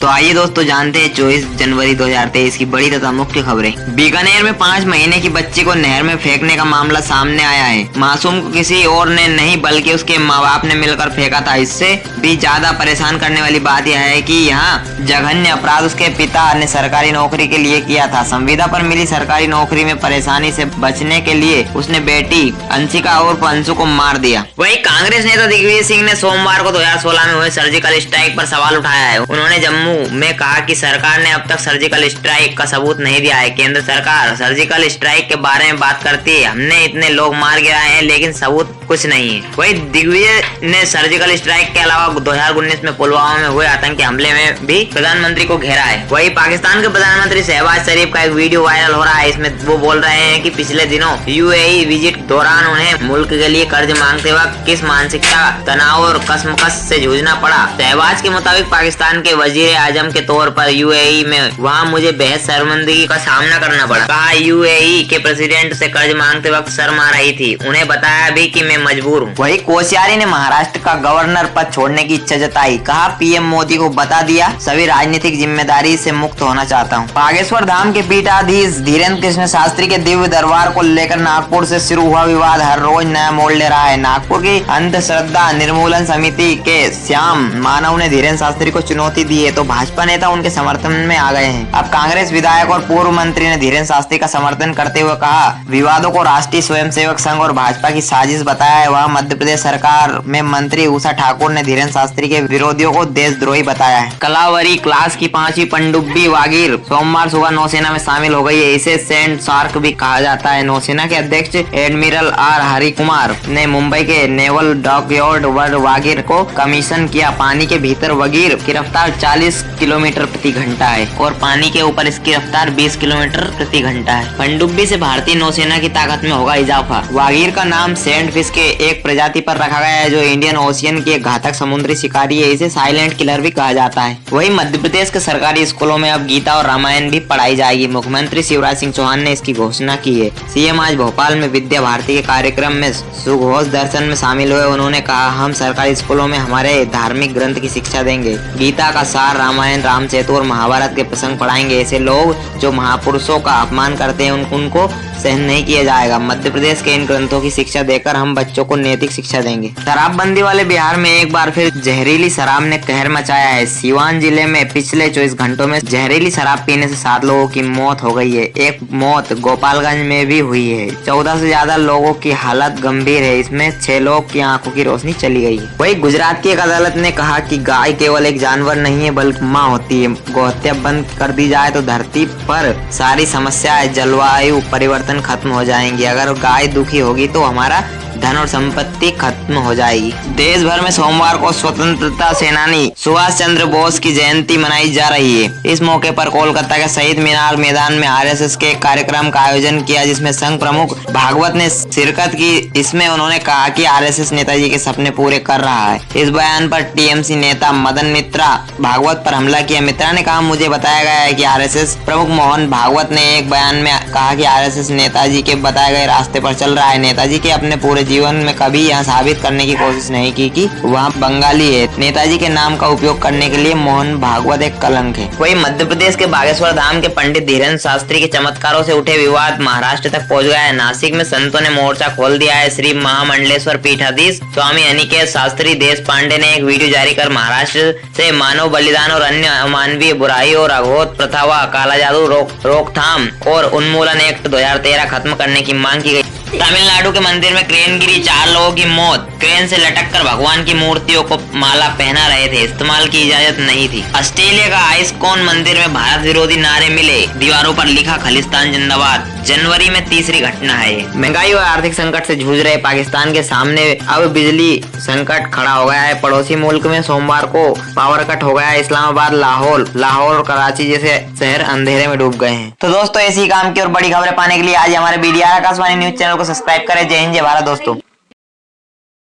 तो आइए दोस्तों जानते हैं 24 जनवरी 2023 की बड़ी तथा मुख्य खबरें। बीकानेर में 5 महीने की बच्ची को नहर में फेंकने का मामला सामने आया है। मासूम को किसी और ने नहीं बल्कि उसके माँ बाप ने मिलकर फेंका था। इससे भी ज्यादा परेशान करने वाली बात यह है कि यहाँ जघन्य अपराध उसके पिता ने सरकारी नौकरी के लिए किया था। संविदा पर मिली सरकारी नौकरी में परेशानी से बचने के लिए उसने बेटी अंशिका और अंशु को मार दिया। वहीं कांग्रेस नेता दिग्विजय सिंह ने सोमवार को 2016 में हुए सर्जिकल स्ट्राइक पर सवाल उठाया है। उन्होंने जम्मू में कहा कि सरकार ने अब तक सर्जिकल स्ट्राइक का सबूत नहीं दिया है। केंद्र सरकार सर्जिकल स्ट्राइक के बारे में बात करती है, हमने इतने लोग मार गिराए हैं लेकिन सबूत कुछ नहीं है। वहीं दिग्विजय ने सर्जिकल स्ट्राइक के अलावा 2019 में पुलवामा में हुए आतंकी हमले में भी प्रधानमंत्री को घेरा है। वहीं पाकिस्तान के प्रधानमंत्री शहबाज शरीफ का एक वीडियो वायरल हो रहा है। इसमें वो बोल रहे हैं कि पिछले दिनों यूएई विजिट दौरान उन्हें मुल्क के लिए कर्ज मांगते वक्त किस मानसिकता, तनाव और कसमकस से जूझना पड़ा। शहबाज के मुताबिक पाकिस्तान के वजीर आजम के तौर पर यूएई में वहाँ मुझे बेहद शर्मिंदगी का सामना करना पड़ा। कहा यूएई के प्रेसिडेंट से कर्ज मांगते वक्त शर्म आ रही थी, उन्हें बताया भी कि मैं मजबूर हूँ। वही कोश्यारी ने महाराष्ट्र का गवर्नर पद छोड़ने की इच्छा जताई। कहा पीएम मोदी को बता दिया, सभी राजनीतिक जिम्मेदारी से मुक्त होना चाहता हूँ। बागेश्वर धाम के पीठाधीश धीरेन्द्र कृष्ण शास्त्री के दिव्य दरबार को लेकर नागपुर से शुरू हुआ विवाद हर रोज नया मोड़ ले रहा है। नागपुर की अंधश्रद्धा निर्मूलन समिति के श्याम मानव ने धीरेन्द्र शास्त्री को चुनौती दी है तो भाजपा नेता उनके समर्थन में आ गए हैं। अब कांग्रेस विधायक और पूर्व मंत्री ने धीरेन्द्र शास्त्री का समर्थन करते हुए कहा विवादों को राष्ट्रीय स्वयंसेवक संघ और भाजपा की साजिश बताया है। वहाँ मध्य प्रदेश सरकार में मंत्री उषा ठाकुर ने धीरेन्द्र शास्त्री के विरोधियों को देशद्रोही बताया है। कलावरी क्लास की 5वीं पनडुब्बी वागीर सोमवार सुबह नौसेना में शामिल हो गई है। इसे सेंट शार्क भी कहा जाता है। नौसेना के अध्यक्ष एडमिरल आर हरिकुमार ने मुंबई के नेवल डॉकयार्ड वागीर को कमीशन किया। पानी के भीतर वागीर की रफ्तार 40 किलोमीटर प्रति घंटा है और पानी के ऊपर इसकी रफ्तार 20 किलोमीटर प्रति घंटा है। पनडुब्बी से भारतीय नौसेना की ताकत में होगा इजाफा। वागीर का नाम सेंट फिश के एक प्रजाति पर रखा गया है जो इंडियन ओशियन की एक घातक समुद्री शिकारी है। इसे साइलेंट किलर भी कहा जाता है। वही मध्य प्रदेश के सरकारी स्कूलों में अब गीता और रामायण भी पढ़ाई जाएगी। मुख्यमंत्री शिवराज सिंह चौहान ने इसकी घोषणा की है। सीएम आज भोपाल में विद्या भारती के कार्यक्रम में सुघोष दर्शन में शामिल हुए। उन्होंने कहा हम सरकारी स्कूलों में हमारे धार्मिक ग्रंथ की शिक्षा देंगे। गीता का सार, रामायण, रामसेतु और महाभारत के प्रसंग पढ़ाएंगे। ऐसे लोग जो महापुरुषों का अपमान करते हैं उनको सहन नहीं किया जाएगा। मध्य प्रदेश के इन ग्रंथों की शिक्षा देकर हम बच्चों को नैतिक शिक्षा देंगे। शराबबंदी वाले बिहार में एक बार फिर जहरीली शराब ने कहर मचाया है। सीवान जिले में पिछले 24 घंटों में जहरीली शराब पीने से 7 लोगों की मौत हो गई है। एक मौत गोपालगंज में भी हुई है। 14 से ज्यादा लोगों की हालत गंभीर है। इसमें 6 लोग की आंखों की रोशनी चली गई है। वही गुजरात की एक अदालत ने कहा कि गाय केवल एक जानवर नहीं है बल्कि माँ होती है। गौहत्या बंद कर दी जाए तो धरती पर सारी समस्याएं, जलवायु परिवर्तन खत्म हो जाएंगी। अगर गाय दुखी होगी तो हमारा धन और संपत्ति खत्म हो जाएगी। देश भर में सोमवार को स्वतंत्रता सेनानी सुभाष चंद्र बोस की जयंती मनाई जा रही है। इस मौके पर कोलकाता के शहीद मीनार मैदान में आरएसएस के कार्यक्रम का आयोजन किया जिसमें संघ प्रमुख भागवत ने शिरकत की। इसमें उन्होंने कहा कि आरएसएस नेताजी के सपने पूरे कर रहा है। इस बयान पर टीएमसी नेता मदन मित्रा भागवत पर हमला किया। मित्रा ने कहा मुझे बताया गया है कि आरएसएस प्रमुख मोहन भागवत ने एक बयान में कहा कि आरएसएस नेताजी के बताए गए रास्ते पर चल रहा है। नेताजी के अपने पूरे जीवन में कभी यह साबित करने की कोशिश नहीं की कि वह बंगाली है। नेताजी के नाम का उपयोग करने के लिए मोहन भागवत एक कलंक है। वही मध्य प्रदेश के बागेश्वर धाम के पंडित धीरेन्द्र शास्त्री के चमत्कारों से उठे विवाद महाराष्ट्र तक पहुंच गया है। नासिक में संतों ने मोर्चा खोल दिया है। श्री महामंडलेश्वर पीठाधीश स्वामी अनिकेत शास्त्री देश पांडे ने एक वीडियो जारी कर महाराष्ट्र से मानव बलिदान और अन्य अमानवीय बुराई और अघोष प्रथा व काला जादू रोकथाम और उन्मूलन एक्ट 2013 खत्म करने की मांग की गई। तमिलनाडु के मंदिर में क्रेन गिरी, 4 लोगों की मौत। क्रेन से लटककर भगवान की मूर्तियों को माला पहना रहे थे, इस्तेमाल की इजाजत नहीं थी। ऑस्ट्रेलिया का आइस्कॉन मंदिर में भारत विरोधी नारे मिले, दीवारों पर लिखा खालिस्तान जिंदाबाद। जनवरी में तीसरी घटना है। महंगाई और आर्थिक संकट से जूझ रहे पाकिस्तान के सामने अब बिजली संकट खड़ा हो गया है। पड़ोसी मुल्क में सोमवार को पावर कट हो गया है। इस्लामाबाद, लाहौर और कराची जैसे शहर अंधेरे में डूब गए हैं। तो दोस्तों ऐसी काम की और बड़ी खबरें पाने के लिए आज हमारे BDR आकाशवाणी न्यूज चैनल को सब्सक्राइब करें। जय हिंद, जय भारत दोस्तों।